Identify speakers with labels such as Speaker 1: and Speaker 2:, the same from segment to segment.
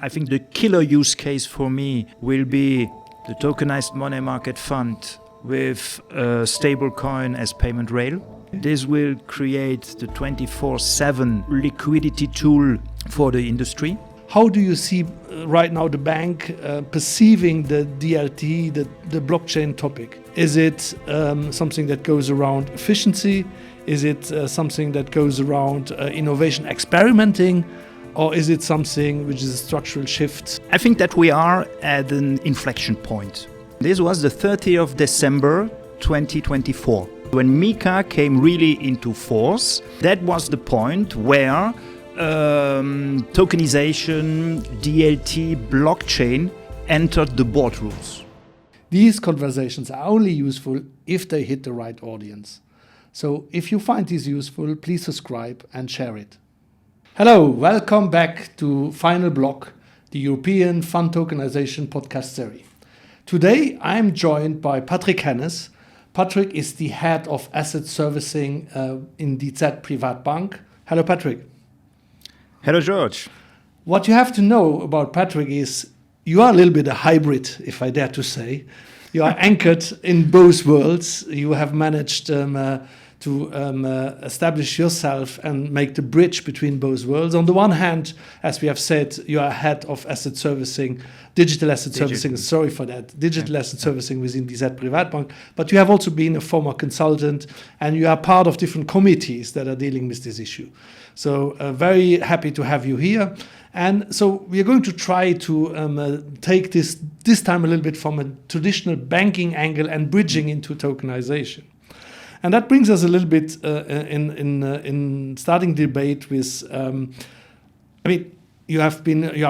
Speaker 1: I think the killer use case for me will be the tokenized money market fund with stablecoin as payment rail. This will create the 24/7 liquidity tool for the industry.
Speaker 2: How do you see right now the bank perceiving the DLT, the blockchain topic? Is it something that goes around efficiency? Is it something that goes around innovation experimenting? Or is it something which is a structural shift?
Speaker 1: I think that we are at an inflection point. This was the 30th of December 2024. When MiCA came really into force, that was the point where tokenization, DLT, blockchain entered the boardrooms.
Speaker 2: These conversations are only useful if they hit the right audience. So if you find these useful, please subscribe and share it. Hello, welcome back to Final Block, the European Fund Tokenization podcast series. Today I'm joined by Patrick Hennes. Patrick is the head of asset servicing in DZ PRIVATBANK. Hello, Patrick.
Speaker 1: Hello, George.
Speaker 2: What you have to know about Patrick is you are a little bit a hybrid, if I dare to say. You are anchored in both worlds. You have managed to establish yourself and make the bridge between both worlds. On the one hand, as we have said, you are head of asset servicing, digital asset servicing, sorry for that, digital asset servicing within DZ PRIVATBANK. But you have also been a former consultant and you are part of different committees that are dealing with this issue. So very happy to have you here. And so we are going to try to take this time a little bit from a traditional banking angle and bridging into tokenization. And that brings us a little bit in starting debate with, you are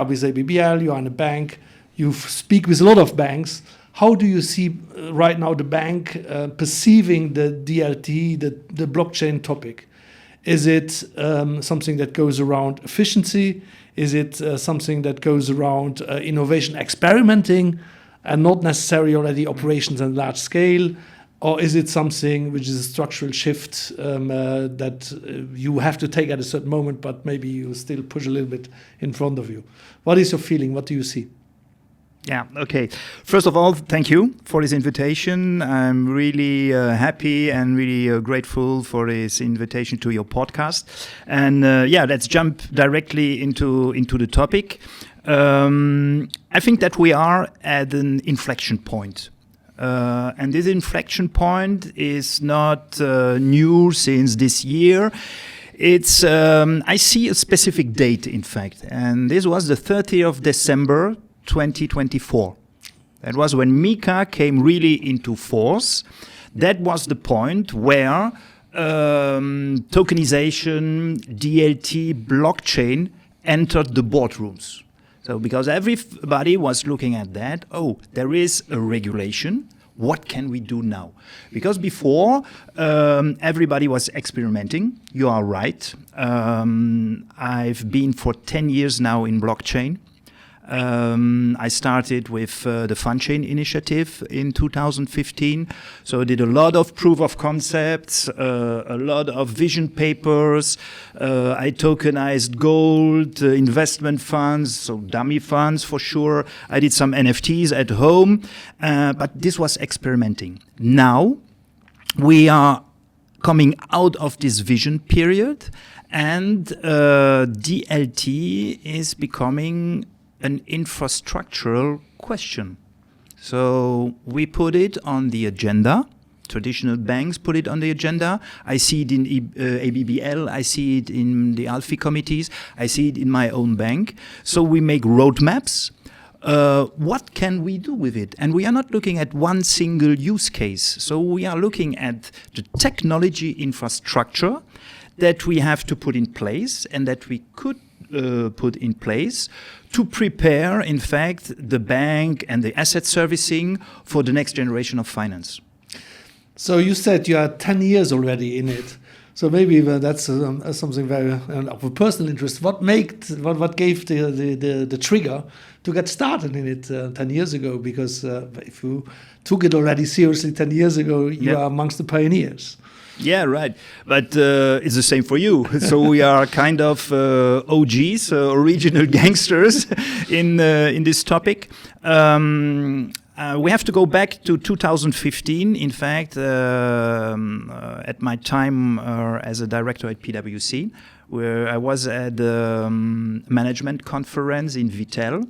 Speaker 2: with ABBL, you are in a bank, you speak with a lot of banks. How do you see right now the bank perceiving the DLT, the blockchain topic? Is it something that goes around efficiency? Is it something that goes around innovation experimenting and not necessarily already operations on large scale? Or is it something which is a structural shift that you have to take at a certain moment, but maybe you still push a little bit in front of you? What is your feeling? What do you see?
Speaker 1: Yeah, okay. First of all, thank you for this invitation. I'm really happy and really grateful for this invitation to your podcast. And let's jump directly into the topic. I think that we are at an inflection point. And this inflection point is not new since this year. It's I see a specific date, in fact, and this was the 30th of December 2024. That was when MiCA came really into force. That was the point where tokenization, DLT, blockchain entered the boardrooms. So because everybody was looking at that, there is a regulation. What can we do now? Because before, everybody was experimenting. You are right. I've been for 10 years now in blockchain. I started with the FunChain initiative in 2015. So I did a lot of proof of concepts, a lot of vision papers. I tokenized gold, investment funds, so dummy funds for sure. I did some NFTs at home, but this was experimenting. Now we are coming out of this vision period, and DLT is becoming an infrastructural question. So we put it on the agenda. Traditional banks put it on the agenda. I see it in ABBL. I see it in the ALFI committees. I see it in my own bank. So we make roadmaps. What can we do with it? And we are not looking at one single use case. So we are looking at the technology infrastructure that we have to put in place and that we could put in place to prepare, in fact, the bank and the asset servicing for the next generation of finance.
Speaker 2: So you said you are 10 years already in it. So maybe that's something very of a personal interest. What gave the trigger to get started in it 10 years ago? Because if you took it already seriously 10 years ago, you are amongst the pioneers.
Speaker 1: Yeah, right. But it's the same for you. So we are kind of OGs, original gangsters in this topic. We have to go back to 2015. In fact, at my time as a director at PwC, where I was at the management conference in Vittel.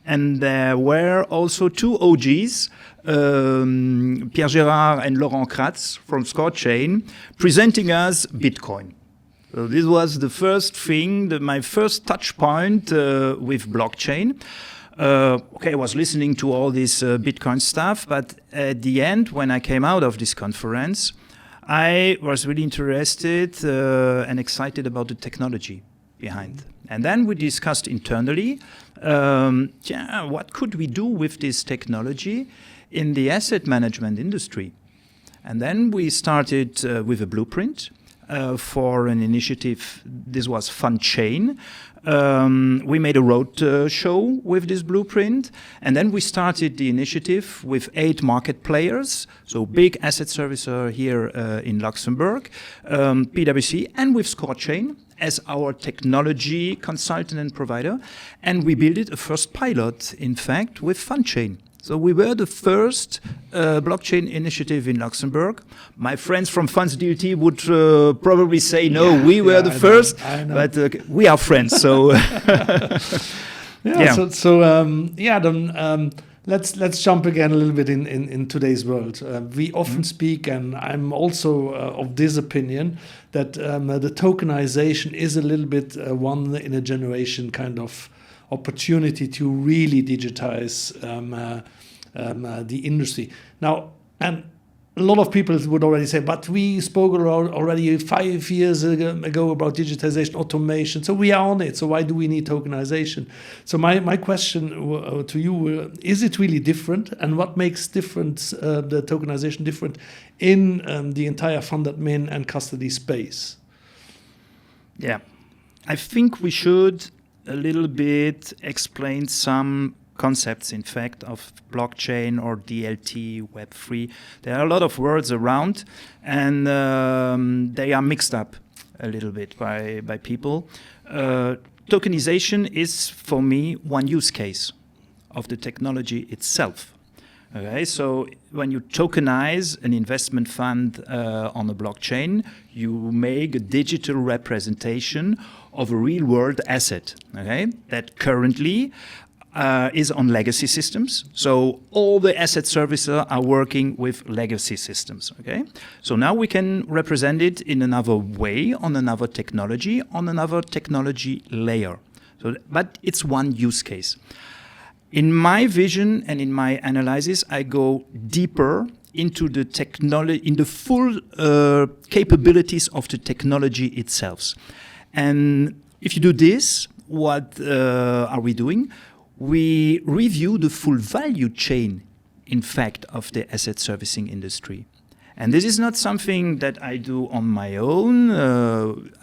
Speaker 1: And there were also two OGs, Pierre Gérard and Laurent Kratz from ScoreChain, presenting us Bitcoin. So this was the first thing, my first touch point with blockchain. I was listening to all this Bitcoin stuff, but at the end, when I came out of this conference, I was really interested and excited about the technology behind. And then we discussed internally, what could we do with this technology in the asset management industry? And then we started with a blueprint for an initiative. This was FunChain. We made a road show with this blueprint, and then we started the initiative with 8 market players, so big asset servicer here in Luxembourg, PwC, and with ScoreChain as our technology consultant and provider, and we built a first pilot, in fact, with FunChain. So we were the first blockchain initiative in Luxembourg. My friends from Funds DLT would probably say, no, we were the first, but we are friends. So
Speaker 2: let's jump again a little bit in today's world. We often speak, and I'm also of this opinion, that the tokenization is a little bit one in a generation kind of opportunity to really digitize the industry. Now, and a lot of people would already say, but we spoke already 5 years ago about digitization, automation, so we are on it, so why do we need tokenization? So my question to you, is it really different, and what makes the tokenization different in the entire fund admin and custody space?
Speaker 1: Yeah, I think we should a little bit explain some concepts, in fact, of blockchain or DLT, Web3. There are a lot of words around, and they are mixed up a little bit by people. Tokenization is, for me, one use case of the technology itself. Okay, so when you tokenize an investment fund on a blockchain, you make a digital representation of a real-world asset, okay, that currently is on legacy systems. So all the asset servicers are working with legacy systems, okay? So now we can represent it in another way, on another technology layer. So, but it's one use case. In my vision and in my analysis, I go deeper into the technology, in the full capabilities of the technology itself. And if you do this, what are we doing? We review the full value chain, in fact, of the asset servicing industry. And this is not something that I do on my own.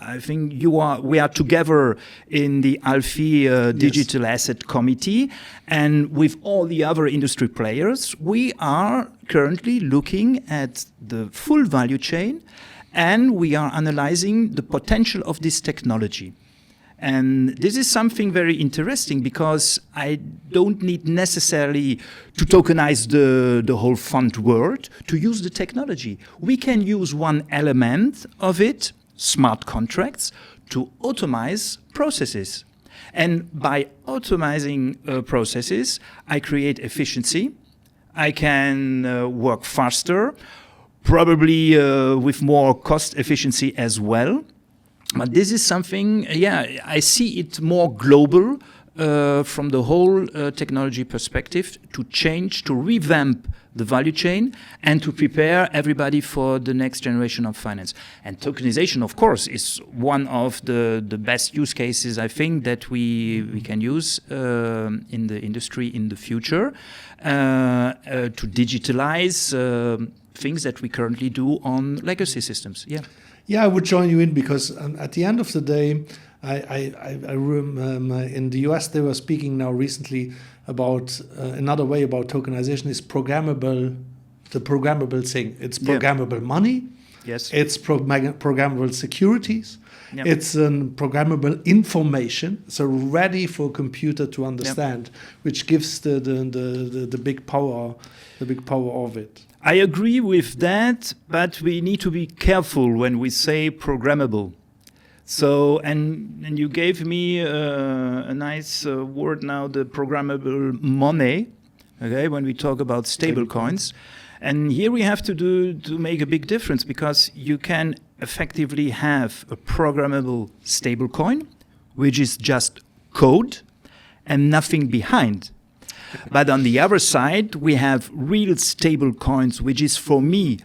Speaker 1: I think we are together in the ALFI Digital Asset Committee, and with all the other industry players, we are currently looking at the full value chain, and we are analyzing the potential of this technology. And this is something very interesting, because I don't need necessarily to tokenize the whole fund world to use the technology. We can use one element of it, smart contracts, to automate processes. And by automating processes, I create efficiency. I can work faster, probably with more cost efficiency as well. But this is something, I see it more global from the whole technology perspective, to change, to revamp the value chain, and to prepare everybody for the next generation of finance. And tokenization, of course, is one of the best use cases, I think, that we can use in the industry in the future to digitalize things that we currently do on legacy systems.
Speaker 2: Yeah, I would join you in, because at the end of the day, I remember in the US they were speaking now recently about another way about tokenization is programmable, the programmable thing. It's programmable money,
Speaker 1: Yes.
Speaker 2: It's programmable securities.
Speaker 1: Yep.
Speaker 2: It's programmable information, so ready for computer to understand, which gives the big power, of it.
Speaker 1: I agree with that, but we need to be careful when we say programmable. So, and you gave me a nice word now, the programmable money, okay, when we talk about stablecoins. And here we have to make a big difference, because you can effectively have a programmable stablecoin, which is just code and nothing behind. But on the other side, we have real stable coins, which is for me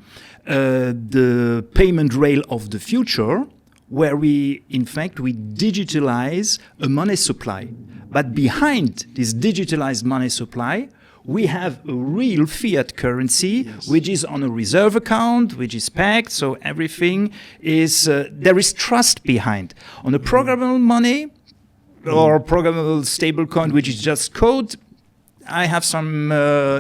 Speaker 1: the payment rail of the future, where we digitalize a money supply. But behind this digitalized money supply, we have a real fiat currency, which is on a reserve account, which is packed, so everything is, there is trust behind. On a programmable money or programmable stablecoin, which is just code, I have some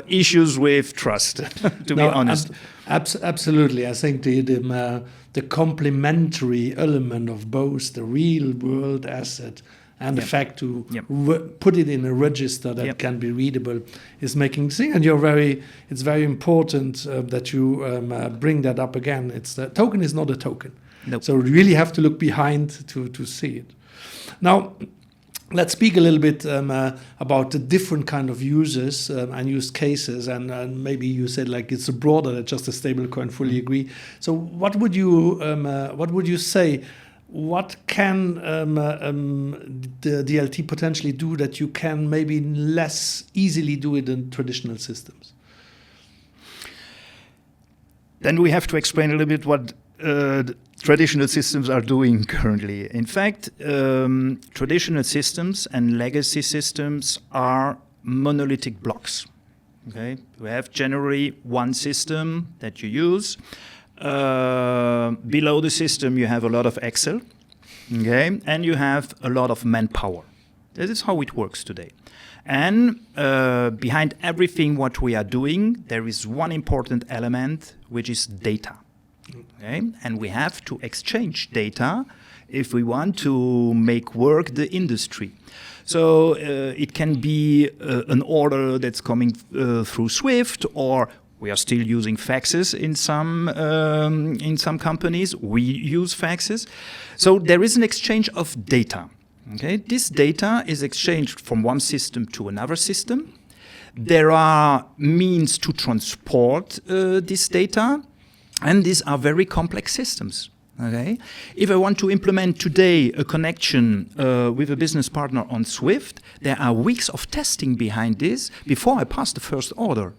Speaker 1: issues with trust, to be honest.
Speaker 2: Absolutely. I think the complementary element of both the real world asset and the fact to put it in a register that can be readable is making the thing. And it's very important that you bring that up again. The token is not a token.
Speaker 1: Nope.
Speaker 2: So you really have to look behind to see it. Now, let's speak a little bit about the different kind of uses and use cases, and maybe you said like it's broader than just a stablecoin. Fully agree. So what would you say? What can the DLT potentially do that you can maybe less easily do it in traditional systems?
Speaker 1: Then we have to explain a little bit what traditional systems are doing currently. In fact, traditional systems and legacy systems are monolithic blocks. Okay, we have generally one system that you use. Below the system, you have a lot of Excel, okay, and you have a lot of manpower. This is how it works today. And behind everything what we are doing, there is one important element, which is data. Okay? And we have to exchange data if we want to make work the industry. So it can be an order that's coming through Swift, or we are still using faxes in some companies. We use faxes. So there is an exchange of data. Okay? This data is exchanged from one system to another system. There are means to transport this data, and these are very complex systems. Okay? If I want to implement today a connection with a business partner on Swift, there are weeks of testing behind this before I pass the first order.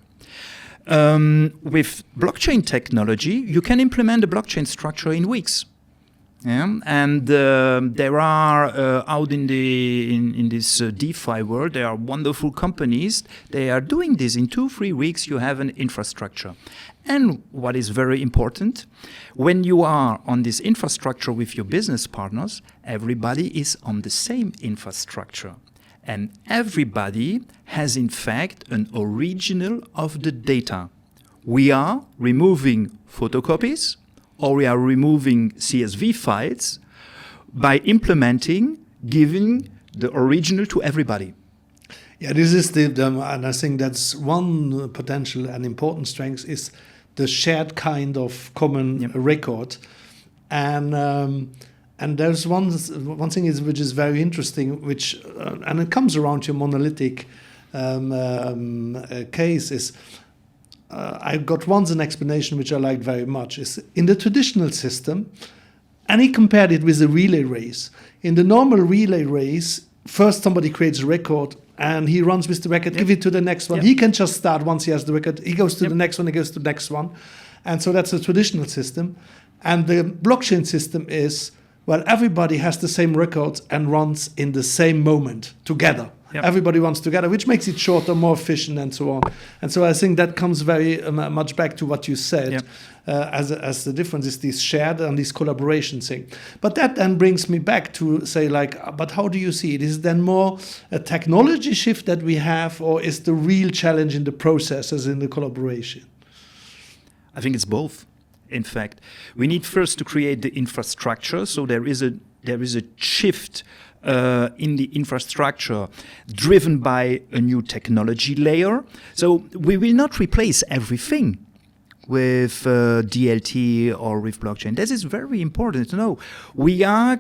Speaker 1: With blockchain technology, you can implement a blockchain structure in weeks. Yeah? And there are out in this DeFi world, there are wonderful companies. They are doing this in 2-3 weeks. You have an infrastructure. And what is very important, when you are on this infrastructure with your business partners, everybody is on the same infrastructure. And everybody has, in fact, an original of the data. We are removing photocopies, or we are removing CSV files by implementing, giving the original to everybody.
Speaker 2: Yeah, this is and I think that's one potential and important strength is the shared kind of common record. And there's one thing which is very interesting, which and it comes around your monolithic case is. I got once an explanation which I liked very much. Is in the traditional system, and he compared it with a relay race. In the normal relay race, first somebody creates a record and he runs with the record, give it to the next one. He can just start once he has the record. He goes to the next one, he goes to the next one. And so that's a traditional system. And the blockchain system is, well, everybody has the same records and runs in the same moment together. Everybody runs together, which makes it shorter, more efficient, and so on. And so I think that comes very much back to what you said, as the difference is this shared and this collaboration thing. But that then brings me back to say, like, but how do you see it? Is it then more a technology shift that we have, or is the real challenge in the processes, in the collaboration?
Speaker 1: I think it's both. in fact. We need first to create the infrastructure. So there is a shift in the infrastructure driven by a new technology layer. So we will not replace everything with DLT or with blockchain. This is very important to know. We are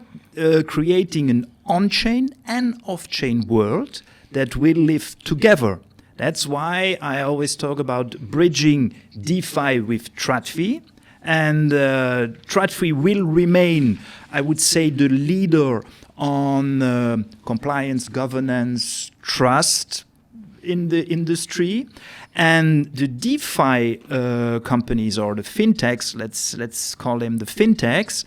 Speaker 1: creating an on-chain and off-chain world that will live together. That's why I always talk about bridging DeFi with TradFi. And TradFi will remain, I would say, the leader on compliance, governance, trust in the industry. And the DeFi companies, or the fintechs, let's call them the fintechs,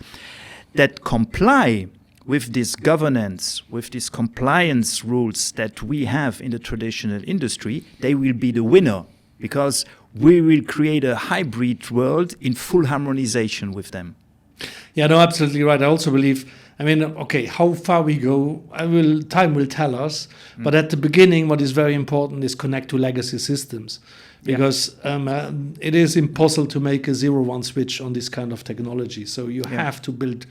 Speaker 1: that comply with this governance, with these compliance rules that we have in the traditional industry, they will be the winner, because we will create a hybrid world in full harmonization with them.
Speaker 2: Yeah, no, absolutely right. I also believe, okay, how far we go, time will tell us. But at the beginning, what is very important is connect to legacy systems, because it is impossible to make a 0-1 switch on this kind of technology. So you have to build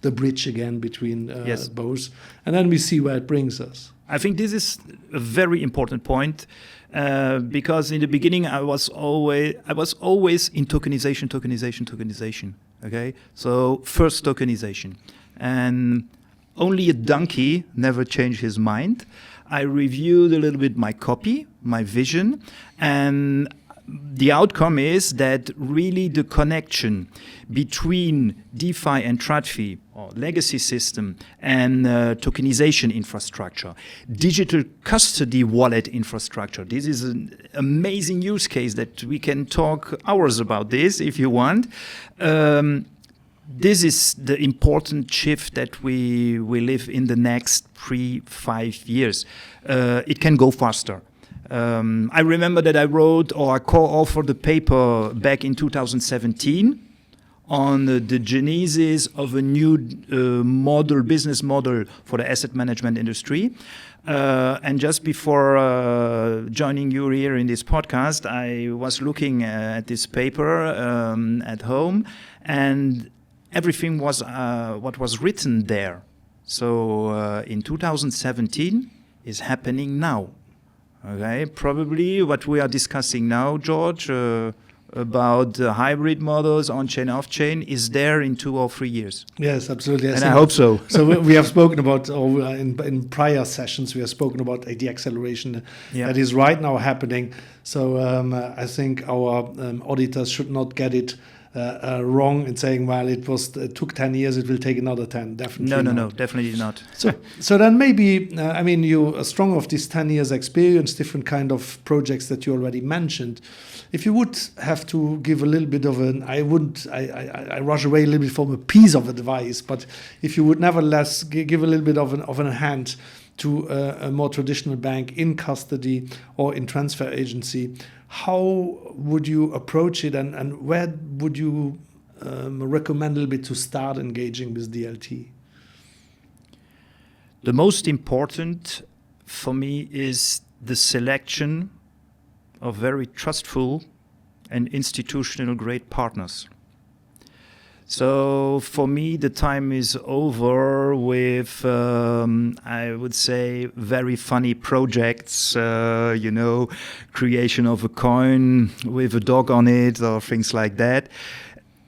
Speaker 2: the bridge again between both, and then we see where it brings us.
Speaker 1: I think this is a very important point, because in the beginning I was always in tokenization. Okay, so first tokenization, and only a donkey never changed his mind. I reviewed a little bit my copy, my vision, and the outcome is that really the connection between DeFi and TradFi, or legacy system, and tokenization infrastructure, digital custody wallet infrastructure. This is an amazing use case that we can talk hours about this if you want. This is the important shift that we live in the next 3-5 years. It can go faster. I remember that I wrote or I co-authored the paper back in 2017 on the genesis of a new business model for the asset management industry. And just before joining you here in this podcast, I was looking at this paper at home, and everything was what was written there. So in 2017 is happening now. Okay, probably what we are discussing now, George, about hybrid models, on-chain, off-chain, is there in 2 or 3 years.
Speaker 2: Yes, absolutely.
Speaker 1: And I hope so.
Speaker 2: So we have spoken about, in prior sessions, we have spoken about the acceleration that is right now happening. So I think our auditors should not get it wrong in saying, well, it took 10 years, it will take another 10. Definitely
Speaker 1: No, definitely not.
Speaker 2: So then maybe, you are strong of this 10 years experience, different kind of projects that you already mentioned. If you would have to give a little bit of I rush away a little bit from a piece of advice, but if you would nevertheless give a little bit of a hand to a more traditional bank in custody or in transfer agency, how would you approach it, and where would you recommend a little bit to start engaging with DLT?
Speaker 1: The most important for me is the selection of very trustful and institutional grade partners. So for me, the time is over with, I would say, very funny projects, creation of a coin with a dog on it or things like that.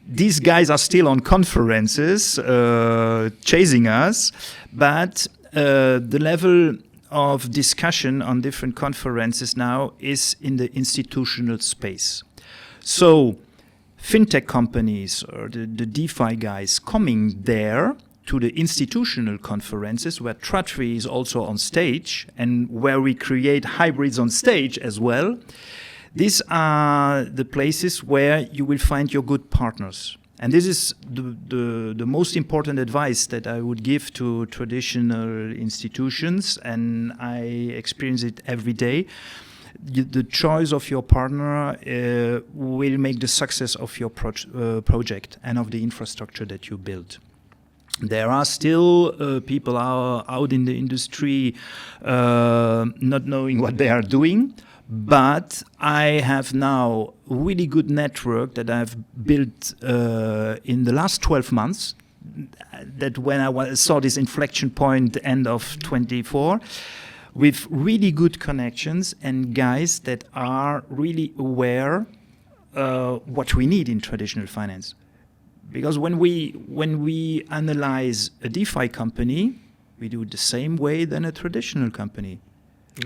Speaker 1: These guys are still on conferences chasing us, but the level of discussion on different conferences now is in the institutional space. So fintech companies or the DeFi guys coming there to the institutional conferences where TradFi is also on stage and where we create hybrids on stage as well. These are the places where you will find your good partners. And this is the most important advice that I would give to traditional institutions, and I experience it every day. The choice of your partner will make the success of your project and of the infrastructure that you build. There are still people out in the industry not knowing what they are doing, But I have now a really good network that I've built in the last 12 months. That when I saw this inflection point end of 24, with really good connections and guys that are really aware what we need in traditional finance. Because when we analyze a DeFi company, we do it the same way than a traditional company.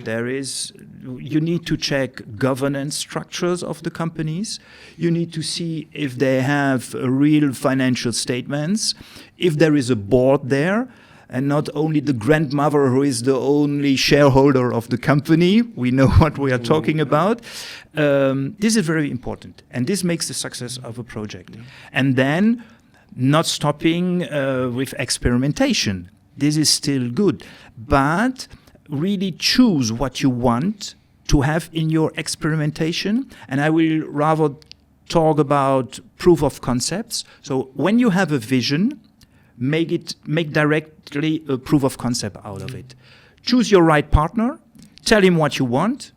Speaker 1: You need to check governance structures of the companies. You need to see if they have real financial statements, if there is a board there, and not only the grandmother who is the only shareholder of the company. We know what we are talking about. This is very important, and this makes the success of a project. And then not stopping with experimentation. This is still good, but really choose what you want to have in your experimentation. And I will rather talk about proof of concepts. So when you have a vision, make directly a proof of concept out of it. Choose your right partner, tell him what you want.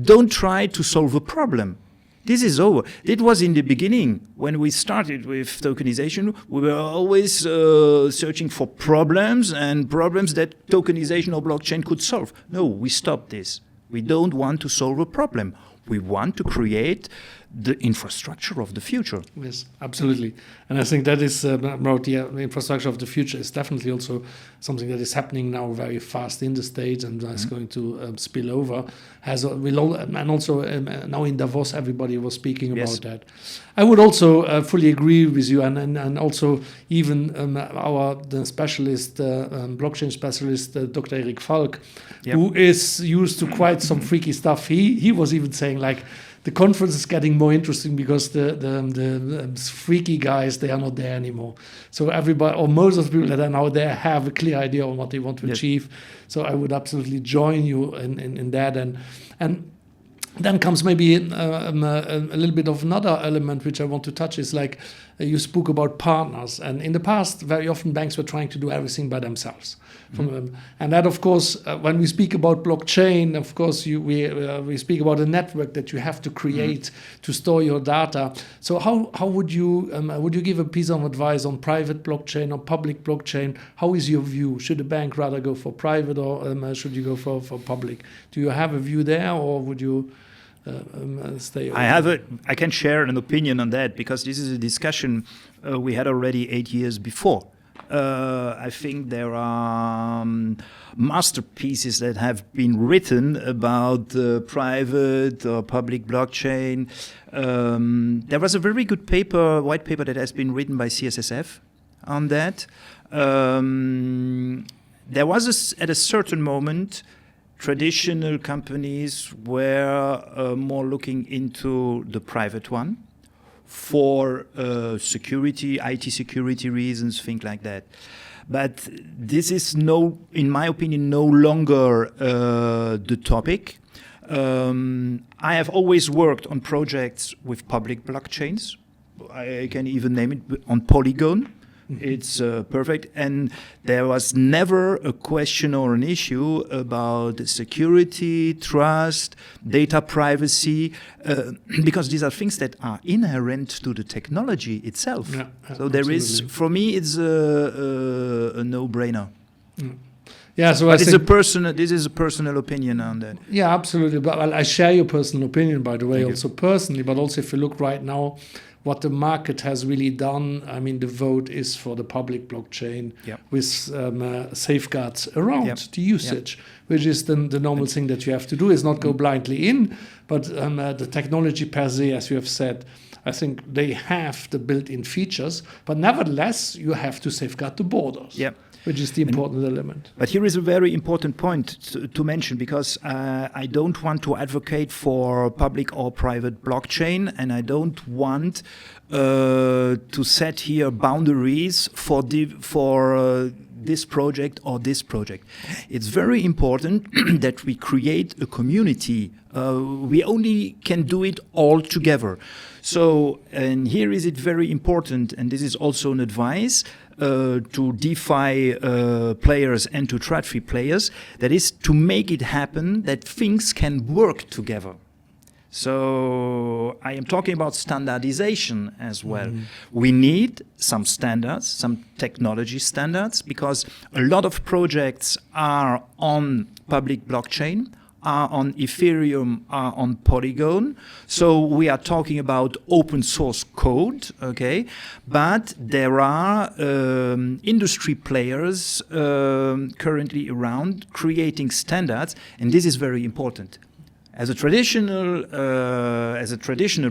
Speaker 1: Don't try to solve a problem. This is over. It was in the beginning when we started with tokenization. We were always searching for problems and problems that tokenization or blockchain could solve. No, we stopped this. We don't want to solve a problem. We want to create the infrastructure of the future.
Speaker 2: Yes, absolutely. And I think that is about the infrastructure of the future is definitely also something that is happening now very fast in the States and is going to spill over. And also now in Davos, everybody was speaking about that. I would also fully agree with you, and also even the specialist, blockchain specialist, Dr. Erik Falk, who is used to quite some freaky stuff. He was even saying like, the conference is getting more interesting because the freaky guys, they are not there anymore. So everybody, or most of the people that are now there, have a clear idea on what they want to achieve. So I would absolutely join you in that. And then comes maybe a little bit of another element which I want to touch is like you spoke about partners. And in the past, very often banks were trying to do everything by themselves. And that, of course, when we speak about blockchain, of course, we speak about a network that you have to create to store your data. So how would you give a piece of advice on private blockchain or public blockchain? How is your view? Should a bank rather go for private or should you go for public? Do you have a view there, or would you stay?
Speaker 1: I can share an opinion on that because this is a discussion we had already 8 years before. I think there are masterpieces that have been written about private or public blockchain. There was a very good white paper that has been written by CSSF on that. There was at a certain moment, traditional companies were more looking into the private one for security, IT security reasons, things like that. But this is in my opinion, no longer the topic. I have always worked on projects with public blockchains. I can even name it on Polygon. It's perfect. And there was never a question or an issue about security, trust, data privacy, because these are things that are inherent to the technology itself. So there is, for me, it's a no-brainer.
Speaker 2: Yeah, so
Speaker 1: this is a personal opinion on that.
Speaker 2: Yeah, absolutely. But I share your personal opinion, by the way, also personally, but also if you look right now, what the market has really done, I mean, the vote is for the public blockchain with safeguards around the usage, which is the normal thing that you have to do, is not go blindly in, but the technology per se, as you have said, I think they have the built-in features, but nevertheless, you have to safeguard the borders. Which is the important element.
Speaker 1: But here is a very important point to mention, because I don't want to advocate for public or private blockchain, and I don't want to set here boundaries for this project or this project. It's very important that we create a community. We only can do it all together. So, and here is it very important, and this is also an advice, to DeFi players and to TradFi players, that is to make it happen that things can work together. So I am talking about standardization as well. We need some standards, some technology standards, because a lot of projects are on public blockchain, are on Ethereum, are on Polygon. So we are talking about open source code, okay? But there are industry players currently around creating standards, and this is very important. As a traditional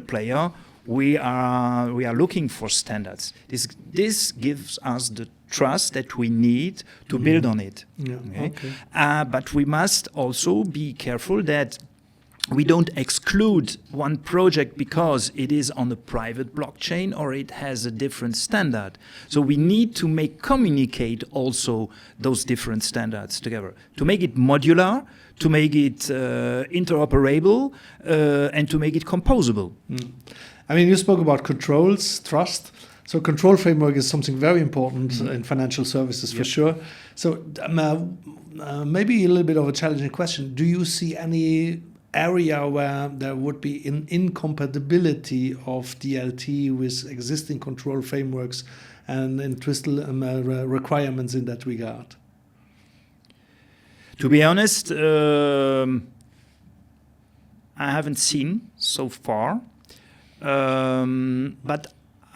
Speaker 1: player, we are looking for standards. This gives us the trust that we need to build on it.
Speaker 2: Yeah, okay.
Speaker 1: But we must also be careful that we don't exclude one project because it is on a private blockchain or it has a different standard. So we need to communicate also those different standards together, to make it modular, to make it interoperable, and to make it composable.
Speaker 2: I mean, you spoke about controls, trust. So control framework is something very important in financial services for sure. So maybe a little bit of a challenging question. Do you see any area where there would be an incompatibility of DLT with existing control frameworks and requirements in that regard?
Speaker 1: To be honest, I haven't seen so far, but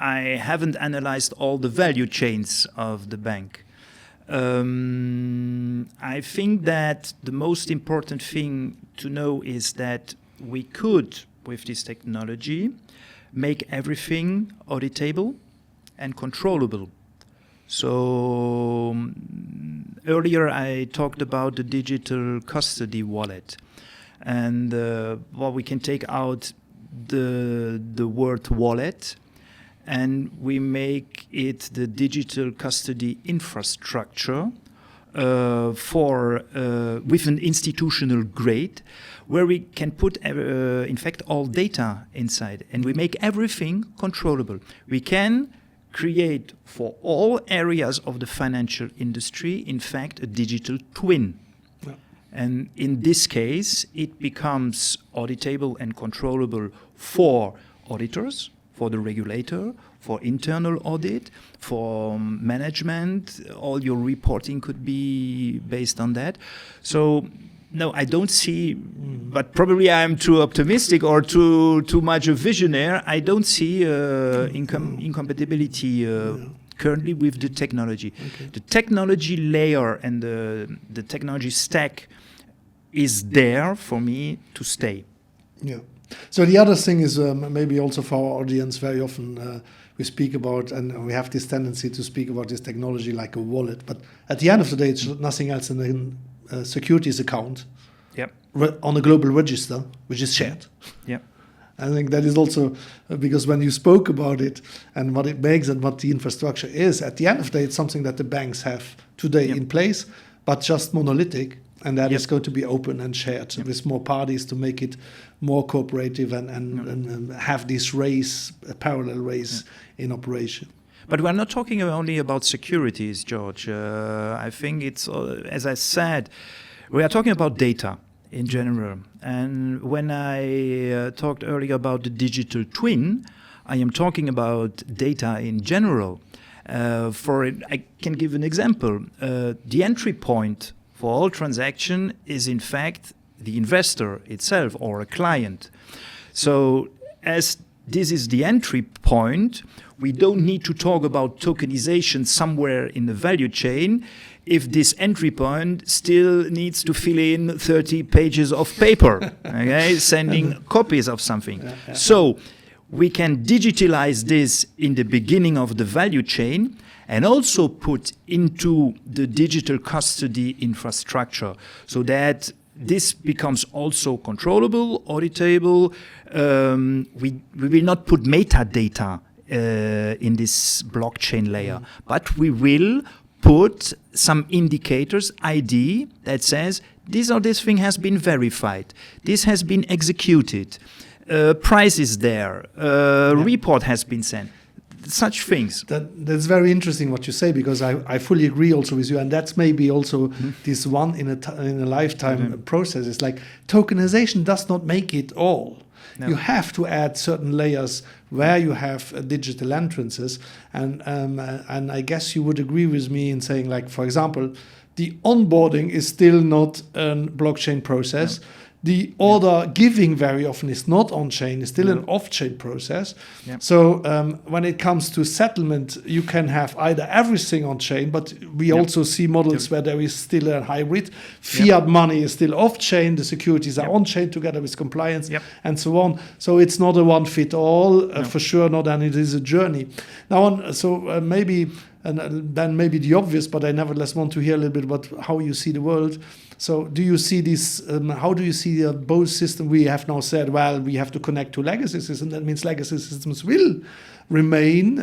Speaker 1: I haven't analyzed all the value chains of the bank. I think that the most important thing to know is that we could, with this technology, make everything auditable and controllable. So earlier I talked about the digital custody wallet, and we can take out the word wallet, and we make it the digital custody infrastructure with an institutional grade, where we can put, in fact, all data inside, and we make everything controllable. We can create for all areas of the financial industry, in fact, a digital twin. Yeah. And in this case, it becomes auditable and controllable for auditors, for the regulator, for internal audit, for management. All your reporting could be based on that. So no, I don't see, but probably I'm too optimistic or too much a visionary. I don't see incompatibility currently with the technology. Okay. The technology layer and the technology stack is there for me to stay.
Speaker 2: Yeah. So the other thing is maybe also for our audience, very often we speak about, and we have this tendency to speak about this technology like a wallet, but at the end of the day, it's nothing else than a securities account on a global register, which is shared.
Speaker 1: Yeah.
Speaker 2: I think that is also because when you spoke about it and what it makes and what the infrastructure is, at the end of the day, it's something that the banks have today in place, but just monolithic, and that is going to be open and shared with more parties to make it more cooperative and have this race, a parallel race in operation.
Speaker 1: But we're not talking only about securities, George. I think it's, as I said, we are talking about data in general. And when I talked earlier about the digital twin, I am talking about data in general. I can give an example. The entry point for all transaction is in fact the investor itself or a client. So as this is the entry point, we don't need to talk about tokenization somewhere in the value chain if this entry point still needs to fill in 30 pages of paper, okay, sending copies of something. So we can digitalize this in the beginning of the value chain and also put into the digital custody infrastructure so that this becomes also controllable, auditable. We will not put metadata in this blockchain layer, but we will put some indicators, ID, that says this or this thing has been verified, this has been executed, price is there, report has been sent. such things.
Speaker 2: That's very interesting what you say, because I fully agree also with you, and that's maybe also this one in a lifetime process. It's like tokenization does not make it all. No. You have to add certain layers where you have digital entrances, and I guess you would agree with me in saying, like, for example, the onboarding is still not a blockchain process. No. The order giving very often is not on-chain, it's still an off-chain process. Yeah. So when it comes to settlement, you can have either everything on-chain, but we also see models where there is still a hybrid. Fiat money is still off-chain, the securities are on-chain together with compliance, and so on. So it's not a one-fit-all, for sure not, and it is a journey. Now, maybe, and then maybe the obvious, but I nevertheless want to hear a little bit about how you see the world. So do you see this, how do you see both systems? We have now said, well, we have to connect to legacy systems. That means legacy systems will remain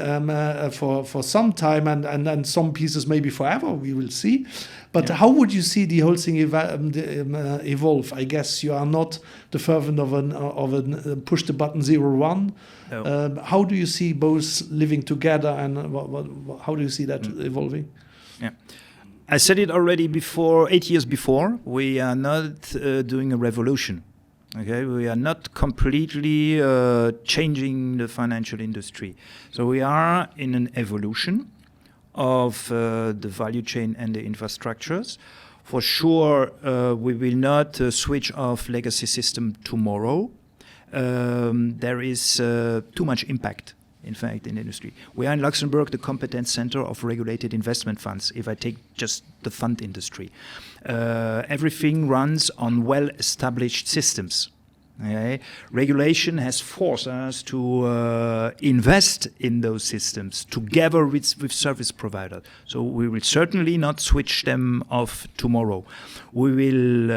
Speaker 2: for some time, and then some pieces maybe forever, we will see. But how would you see the whole thing evolve? I guess you are not the fervent of a push the button 0-1. No. How do you see both living together, and how do you see that evolving?
Speaker 1: Yeah. I said it already before, 8 years before, we are not doing a revolution. Okay, we are not completely changing the financial industry. So we are in an evolution of the value chain and the infrastructures. For sure, we will not switch off legacy system tomorrow. There is too much impact, in fact, in the industry. We are in Luxembourg, the competence center of regulated investment funds, if I take just the fund industry. Everything runs on well-established systems. Okay? Regulation has forced us to invest in those systems together with service providers. So we will certainly not switch them off tomorrow. We will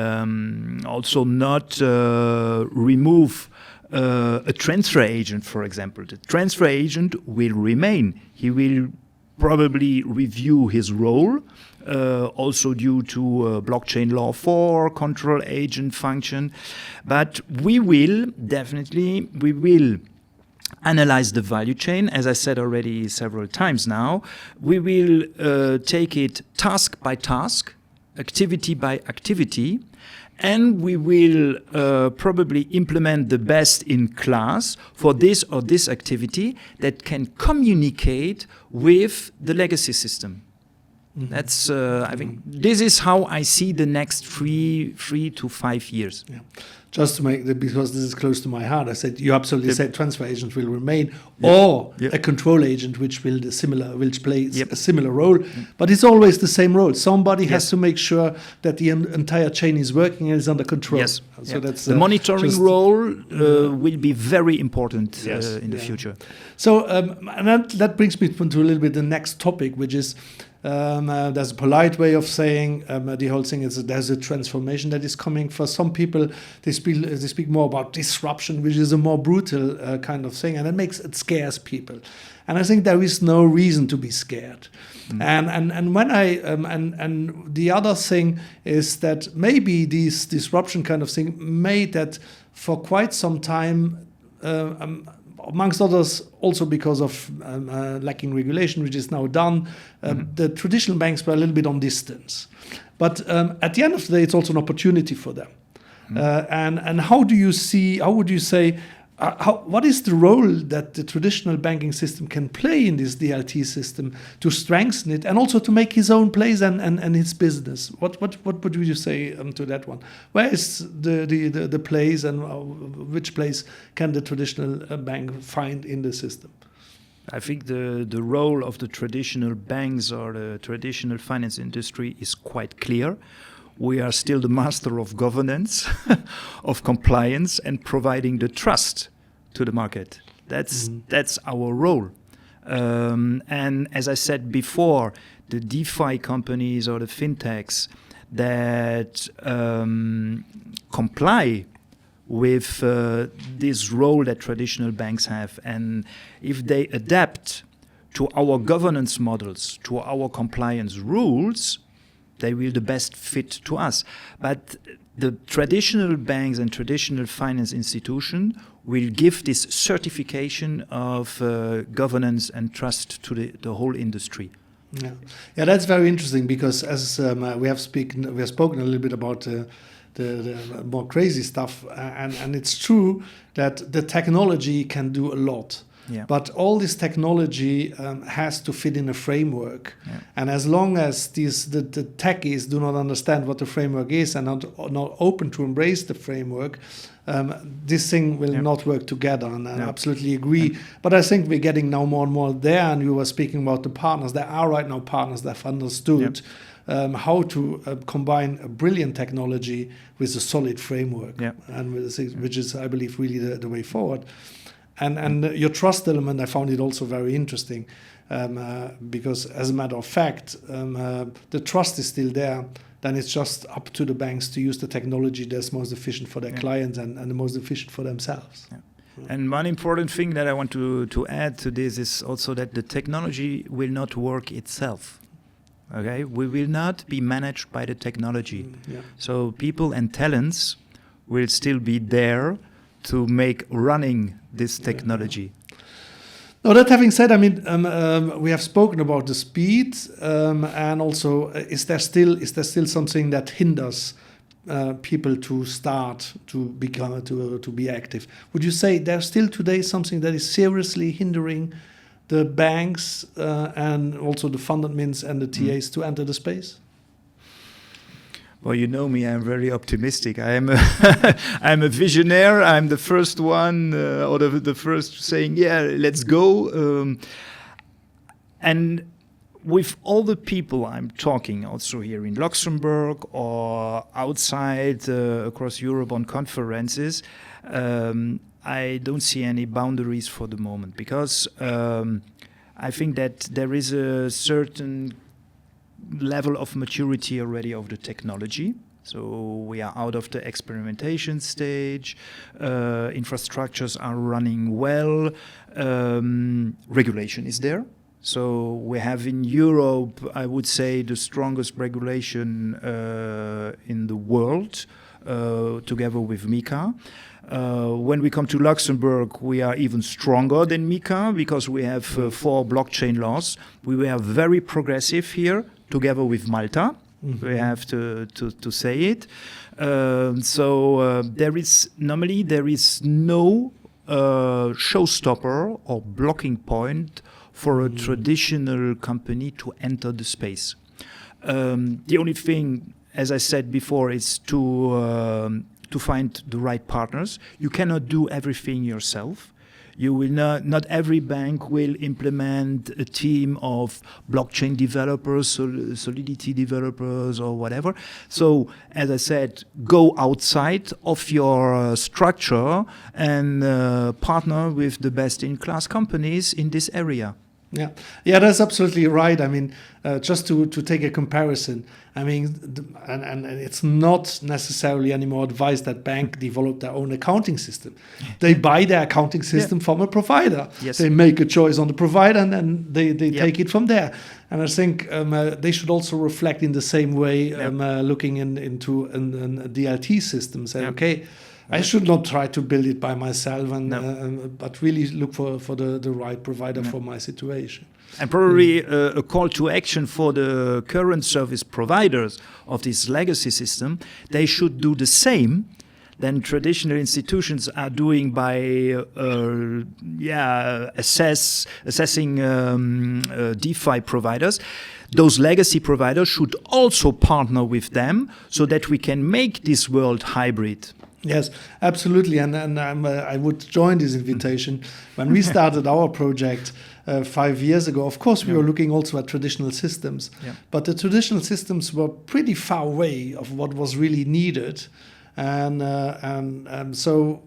Speaker 1: also not remove a transfer agent, for example. The transfer agent will remain. He will probably review his role, also due to blockchain law 4, control agent function. But we will analyze the value chain, as I said already several times now. We will take it task by task, activity by activity, and we will probably implement the best in class for this or this activity that can communicate with the legacy system. Mm-hmm. That's, I think, this is how I see the next 3 to 5 years. Yeah.
Speaker 2: Just to make because this is close to my heart, I said you absolutely said transfer agent will remain, or a control agent which plays a similar role, but it's always the same role. Somebody has to make sure that the entire chain is working and is under control. Yes. So that's
Speaker 1: the monitoring role will be very important in the future.
Speaker 2: So and that brings me to a little bit the next topic, which is. There's a polite way of saying the whole thing is that there's a transformation that is coming. For some people, they speak more about disruption, which is a more brutal kind of thing, and it scares people. And I think there is no reason to be scared. Mm. And when and the other thing is that maybe this disruption kind of thing made that for quite some time. Amongst others, also because of lacking regulation, which is now done, the traditional banks were a little bit on distance. But at the end of the day, it's also an opportunity for them. And how would you say, what is the role that the traditional banking system can play in this DLT system to strengthen it and also to make his own place and his business? What would you say to that one? Where is the place, and which place can the traditional bank find in the system?
Speaker 1: I think the role of the traditional banks or the traditional finance industry is quite clear. We are still the master of governance, of compliance, and providing the trust to the market. That's our role. And as I said before, the DeFi companies or the fintechs that comply with this role that traditional banks have, and if they adapt to our governance models, to our compliance rules, they will the best fit to us. But the traditional banks and traditional finance institution will give this certification of governance and trust to the whole industry.
Speaker 2: Yeah, yeah, that's very interesting because as we have spoken a little bit about the more crazy stuff, and it's true that the technology can do a lot.
Speaker 1: Yeah.
Speaker 2: But all this technology has to fit in a framework.
Speaker 1: Yeah.
Speaker 2: And as long as the techies do not understand what the framework is and not open to embrace the framework, this thing will not work together. And I absolutely agree. But I think we're getting now more and more there. And you were speaking about the partners. There are right now partners that have understood how to combine a brilliant technology with a solid framework, and which is, I believe, really the way forward. And your trust element, I found it also very interesting because, as a matter of fact, the trust is still there. Then it's just up to the banks to use the technology that's most efficient for their clients and the most efficient for themselves. Yeah.
Speaker 1: And one important thing that I want to add to this is also that the technology will not work itself. Okay, we will not be managed by the technology. So people and talents will still be there to make running this technology.
Speaker 2: Now, that having said, I mean, we have spoken about the speed, and also, is there still something that hinders people to start to become to be active? Would you say there's still today something that is seriously hindering the banks and also the fund admins and the TAs to enter the space?
Speaker 1: Well, you know me, I'm very optimistic. I'm a visionary. I'm the first one, or the first saying, yeah, let's go. And with all the people I'm talking, also here in Luxembourg or outside across Europe on conferences, I don't see any boundaries for the moment because I think that there is a certain level of maturity already of the technology. So we are out of the experimentation stage. Infrastructures are running well. Regulation is there. So we have in Europe, I would say, the strongest regulation in the world, together with MiCA. When we come to Luxembourg, we are even stronger than MiCA because we have 4 blockchain laws. We were very progressive here, together with Malta. We have to say it. So there is no showstopper or blocking point for a traditional company to enter the space. The only thing, as I said before, is to find the right partners. You cannot do everything yourself. You will not every bank will implement a team of blockchain developers, Solidity developers, or whatever. So, as I said, go outside of your structure and partner with the best-in-class companies in this area.
Speaker 2: Yeah, that's absolutely right. I mean, just to take a comparison, I mean, and it's not necessarily anymore advised that bank develop their own accounting system. They buy their accounting system from a provider.
Speaker 1: Yes.
Speaker 2: They make a choice on the provider and then they take it from there. And I think they should also reflect in the same way, looking into a DLT system, say, okay, I should not try to build it by myself, but really look for the right provider for my situation.
Speaker 1: And probably a call to action for the current service providers of this legacy system, they should do the same than traditional institutions are doing by assessing DeFi providers. Those legacy providers should also partner with them so that we can make this world hybrid.
Speaker 2: Yes, absolutely, and I would join this invitation. When we started our project 5 years ago, of course, we were looking also at traditional systems, but the traditional systems were pretty far away of what was really needed, and so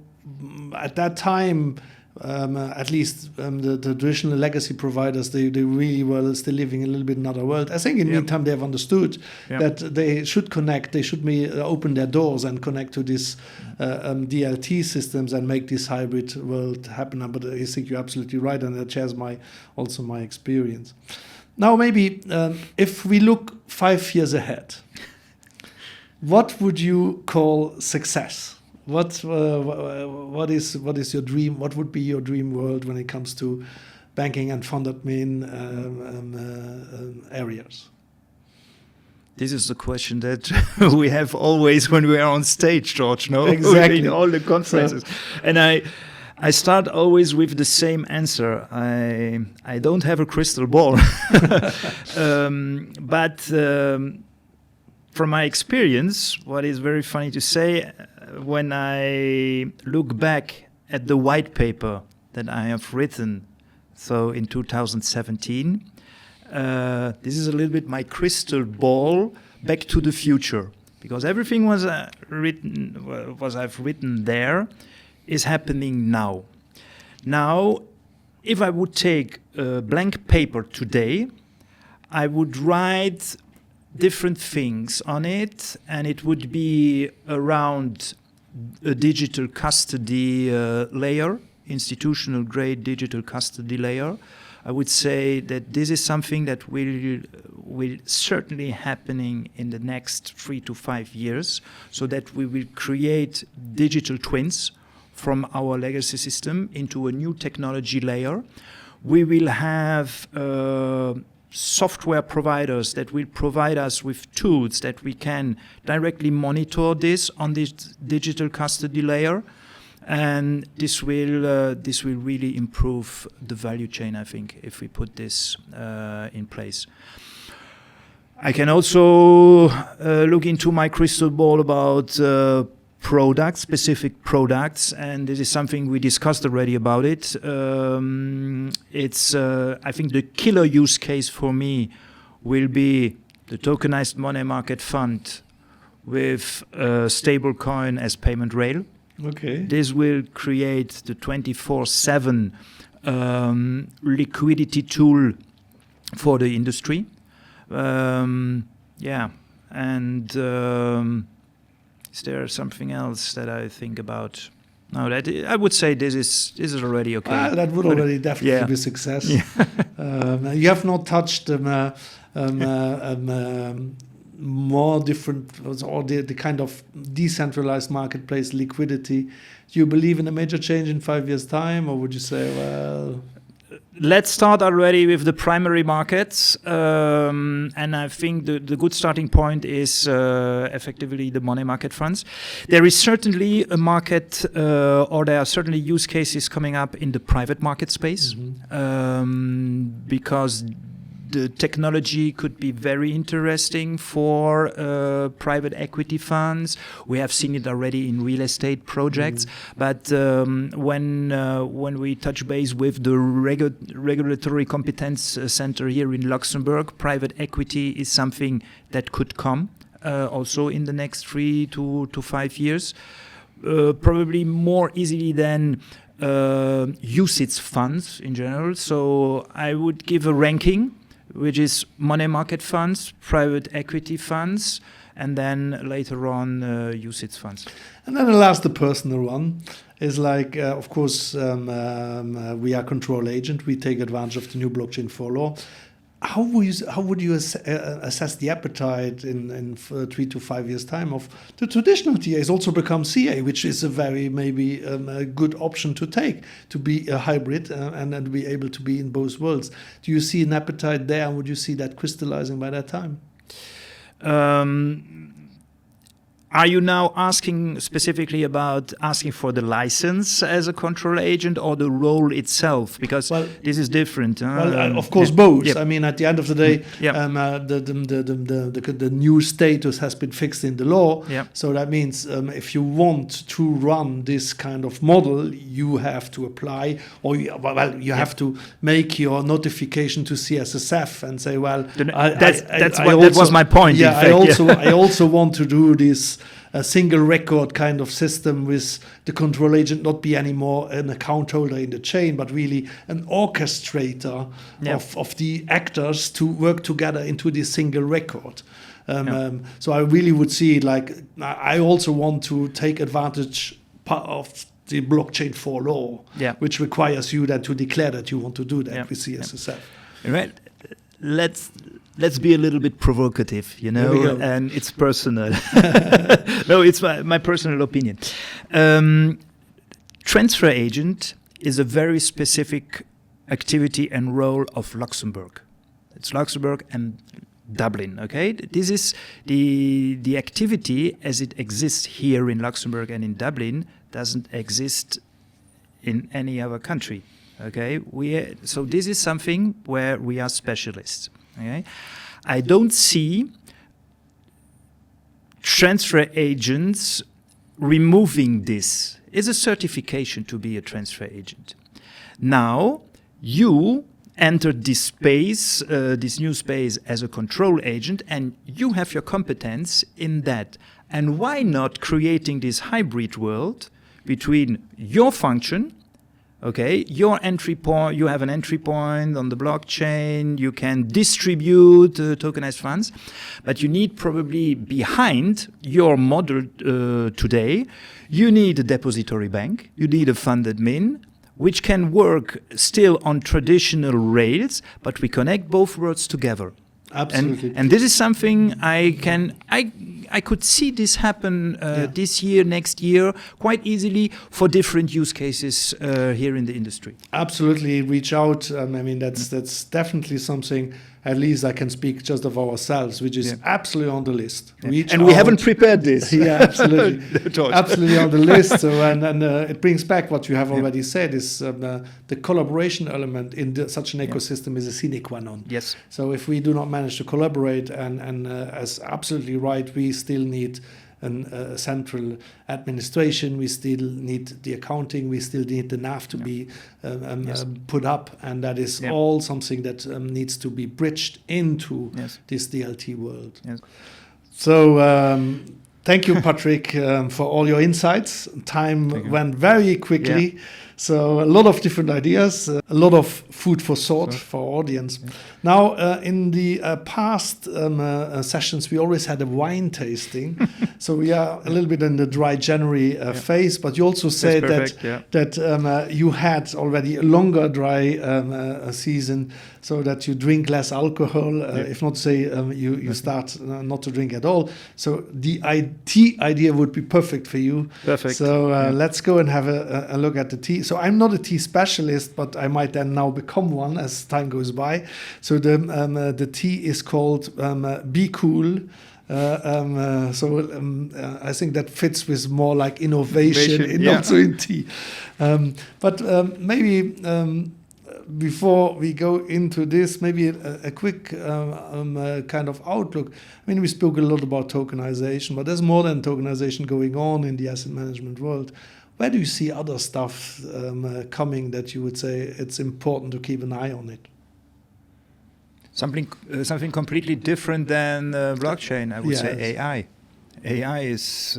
Speaker 2: at that time, at least the traditional legacy providers, they really were still living a little bit in another world. I think in the meantime they have understood that they should connect, they should open their doors and connect to these DLT systems and make this hybrid world happen. But I think you're absolutely right, and that shares also my experience. Now maybe if we look 5 years ahead, What would you call success? What is your dream? What would be your dream world when it comes to banking and fund admin areas?
Speaker 1: This is the question that we have always when we are on stage, George. No,
Speaker 2: Exactly.
Speaker 1: In all the conferences, and I start always with the same answer. I don't have a crystal ball, but from my experience, what is very funny to say, when I look back at the white paper that I have written, so in 2017, this is a little bit my crystal ball back to the future, because everything I've written there is happening now. Now, if I would take a blank paper today, I would write different things on it, and it would be around a digital custody layer, institutional grade digital custody layer. I would say that this is something that will certainly happening in the next 3 to 5 years, so that we will create digital twins from our legacy system into a new technology layer. We will have software providers that will provide us with tools that we can directly monitor this on this digital custody layer. And this will really improve the value chain, I think, if we put this in place. I can also look into my crystal ball about products, specific products, and this is something we discussed already about it. I think the killer use case for me will be the tokenized money market fund with stablecoin as payment rail.
Speaker 2: Okay.
Speaker 1: This will create the 24/7 liquidity tool for the industry. Is there something else that I think about? No, that I would say this is already okay.
Speaker 2: That would already definitely be success. Yeah. You have not touched more different, or the kind of decentralized marketplace liquidity. Do you believe in a major change in 5 years' time, or would you say, well...
Speaker 1: Let's start already with the primary markets, and I think the good starting point is effectively the money market funds. There is certainly a market, or there are certainly use cases coming up in the private market space, because the technology could be very interesting for private equity funds. We have seen it already in real estate projects. But when we touch base with the regulatory competence center here in Luxembourg, private equity is something that could come also in the next 3 to 5 years, probably more easily than UCITS funds in general. So I would give a ranking, which is money market funds, private equity funds, and then later on UCITS funds.
Speaker 2: And then the last, the personal one, is like, of course, we are control agent. We take advantage of the new blockchain for law. How would you assess the appetite in 3 to 5 years' time of the traditional TAs also become CA, which is a very maybe a good option to take, to be a hybrid and then be able to be in both worlds. Do you see an appetite there? Would you see that crystallizing by that time?
Speaker 1: Are you now asking specifically about asking for the license as a control agent or the role itself? Because this is different.
Speaker 2: Of course, both. Yep. I mean, at the end of the day, the new status has been fixed in the law.
Speaker 1: Yep.
Speaker 2: So that means if you want to run this kind of model, you have to apply, or you have to make your notification to CSSF and say,
Speaker 1: that was my point.
Speaker 2: Yeah, I also want to do this. A single record kind of system with the control agent not be anymore an account holder in the chain, but really an orchestrator of the actors to work together into this single record. So I really would see it like, I also want to take advantage of the blockchain for law, which requires you then to declare that you want to do that with CSSF.
Speaker 1: Right. let's be a little bit provocative, you
Speaker 2: There we
Speaker 1: know,
Speaker 2: go.
Speaker 1: and it's personal. No, it's my personal opinion. Transfer agent is a very specific activity and role of Luxembourg. It's Luxembourg and Dublin, okay? This is the activity as it exists here in Luxembourg and in Dublin doesn't exist in any other country, okay? So this is something where we are specialists, okay? I don't see transfer agents removing this. It's a certification to be a transfer agent. Now, you entered this space, this new space, as a control agent, and you have your competence in that. And why not creating this hybrid world between your function, okay, your entry point, you have an entry point on the blockchain, you can distribute tokenized funds, but you need probably behind your model today, you need a depository bank, you need a fund admin, which can work still on traditional rails, but we connect both worlds together.
Speaker 2: Absolutely.
Speaker 1: And this is something I could see this happen this year, next year, quite easily for different use cases here in the industry.
Speaker 2: Absolutely, reach out. I mean, that's definitely something. At least I can speak just of ourselves, which is absolutely on the list. Reach
Speaker 1: and we
Speaker 2: out.
Speaker 1: haven't prepared this.
Speaker 2: Yeah, absolutely, absolutely on the list. So, and it brings back what you have already said: is the collaboration element in such an ecosystem is a sine qua non.
Speaker 1: Yes.
Speaker 2: So if we do not manage to collaborate, and as absolutely right, we still need a central administration, we still need the accounting, we still need the NAV to be put up, and that is all something that needs to be bridged into this DLT world. Yes. So thank you, Patrick, for all your insights. Time went very quickly. So a lot of different ideas, a lot of food for thought for our audience. Now, in the past sessions, we always had a wine tasting. So we are a little bit in the dry January phase, but you also said that you had already a longer dry season, so that you drink less alcohol, if not say you start not to drink at all. So the tea idea would be perfect for you.
Speaker 1: Perfect.
Speaker 2: So let's go and have a look at the tea. So I'm not a tea specialist, but I might then now become one as time goes by. So the tea is called Be Cool. I think that fits with more like innovation not so in tea. But maybe before we go into this, maybe a quick kind of outlook. I mean, we spoke a lot about tokenization, but there's more than tokenization going on in the asset management world. Where do you see other stuff coming that you would say it's important to keep an eye on it?
Speaker 1: Something completely different than blockchain, I would say AI. AI is,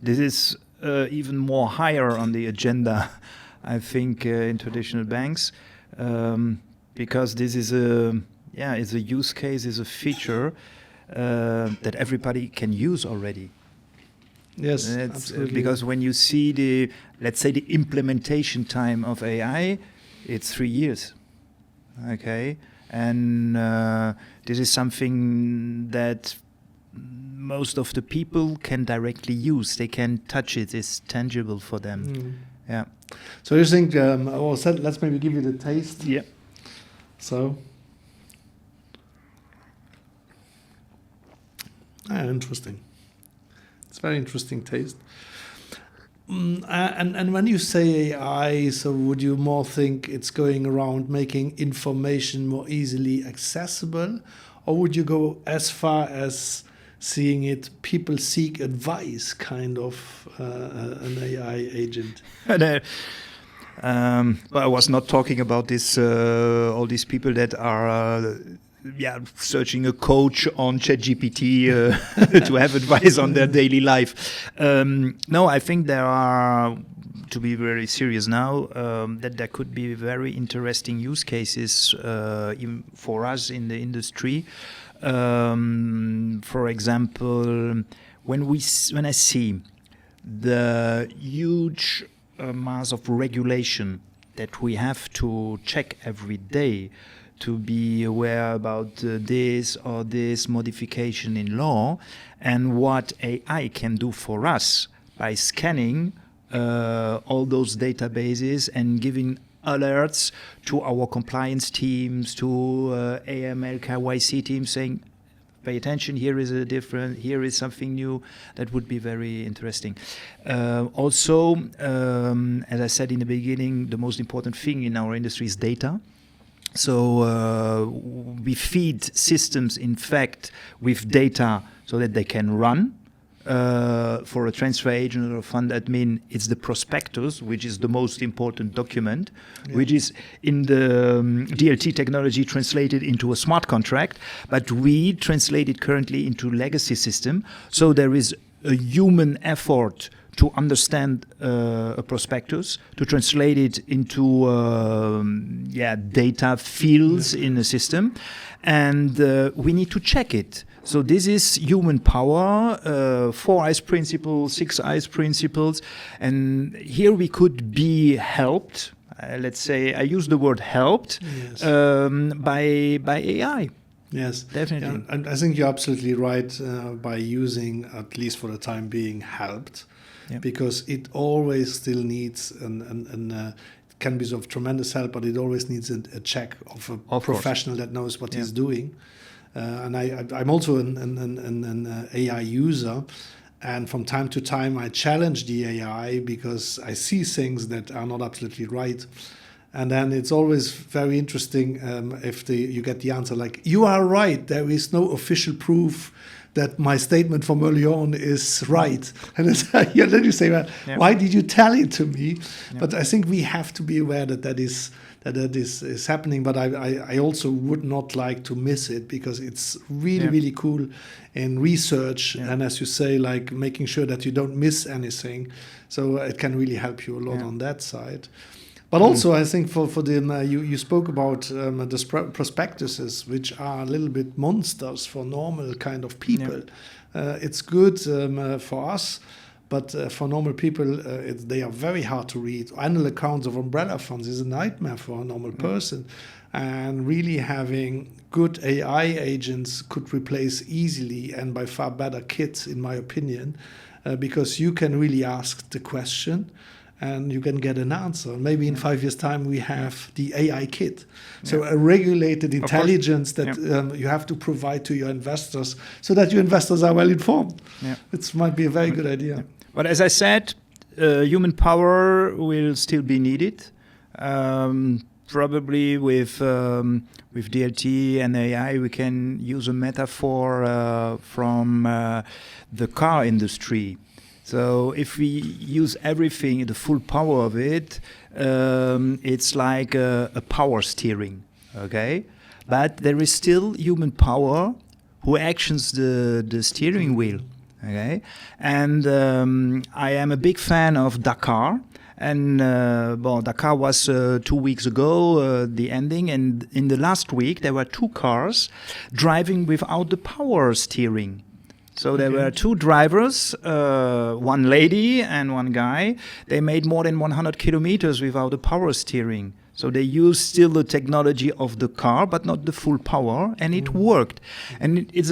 Speaker 1: this is even more higher on the agenda, I think, in traditional banks, because this is is a use case, is a feature that everybody can use already.
Speaker 2: Yes, absolutely.
Speaker 1: Because when you see let's say the implementation time of AI, it's 3 years, okay? And this is something that most of the people can directly use. They can touch it. It's tangible for them. Yeah.
Speaker 2: So you think, let's maybe give you the taste.
Speaker 1: Yeah.
Speaker 2: So. Interesting. It's very interesting taste. And when you say AI, so would you more think it's going around making information more easily accessible, or would you go as far as seeing it people seek advice, kind of an AI agent?
Speaker 1: Well, I was not talking about this. All these people that are. Searching a coach on ChatGPT to have advice on their daily life. No, I think there are, to be very serious now, that there could be very interesting use cases for us in the industry. For example, when I see the huge mass of regulation that we have to check every day, to be aware about this or this modification in law, and what AI can do for us by scanning all those databases and giving alerts to our compliance teams, to AML, KYC teams, saying, pay attention, here is something new. That would be very interesting. Also, as I said in the beginning, the most important thing in our industry is data. So we feed systems, in fact, with data so that they can run. For a transfer agent or a fund admin, it's the prospectus, which is the most important document, which is in the DLT technology translated into a smart contract, but we translate it currently into legacy system. So there is a human effort to understand a prospectus, to translate it into data fields in the system, and we need to check it. So this is human power, 4 eyes principles, 6 eyes principles, and here we could be helped. Let's say I use the word helped by AI.
Speaker 2: Yes,
Speaker 1: definitely.
Speaker 2: Yeah, and I think you're absolutely right by using, at least for the time being, helped, because it always still needs it can be of tremendous help, but it always needs a check of a professional that knows what he's doing. And I'm also an AI user, and from time to time I challenge the AI because I see things that are not absolutely right. And then it's always very interesting if you get the answer like, you are right, there is no official proof that my statement from earlier on is right. And then you say, well, why did you tell it to me? Yeah. But I think we have to be aware that is happening, but I also would not like to miss it, because it's really cool in research, and as you say, like making sure that you don't miss anything. So it can really help you a lot on that side. But also, I think for the you spoke about the prospectuses, which are a little bit monsters for normal kind of people. It's good for us. But for normal people, they are very hard to read. Annual accounts of umbrella funds is a nightmare for a normal person. And really having good AI agents could replace easily and by far better kits, in my opinion, because you can really ask the question and you can get an answer. Maybe in 5 years' time, we have the AI kit. So a regulated intelligence that you have to provide to your investors so that your investors are well informed. It might be a very good idea.
Speaker 1: But as I said, human power will still be needed. Probably with DLT and AI, we can use a metaphor from the car industry. So if we use everything, the full power of it, it's like a power steering, okay? But there is still human power who actions the steering wheel. Okay, and I am a big fan of Dakar, and Dakar was 2 weeks ago, the ending, and in the last week there were 2 cars driving without the power steering. So there were 2 drivers, one lady and one guy. They made more than 100 kilometers without the power steering. So they used still the technology of the car, but not the full power, and it worked. And it's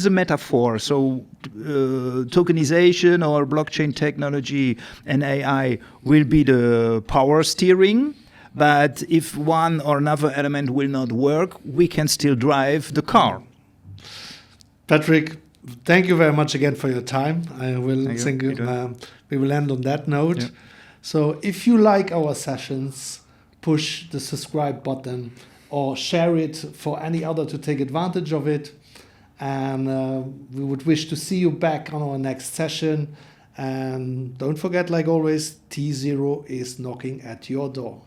Speaker 1: a metaphor. So tokenization or blockchain technology and AI will be the power steering. But if one or another element will not work, we can still drive the car.
Speaker 2: Patrick, thank you very much again for your time. I will think we will end on that note. Yeah. So if you like our sessions, push the subscribe button or share it for any other to take advantage of it. And we would wish to see you back on our next session. And don't forget, like always, T0 is knocking at your door.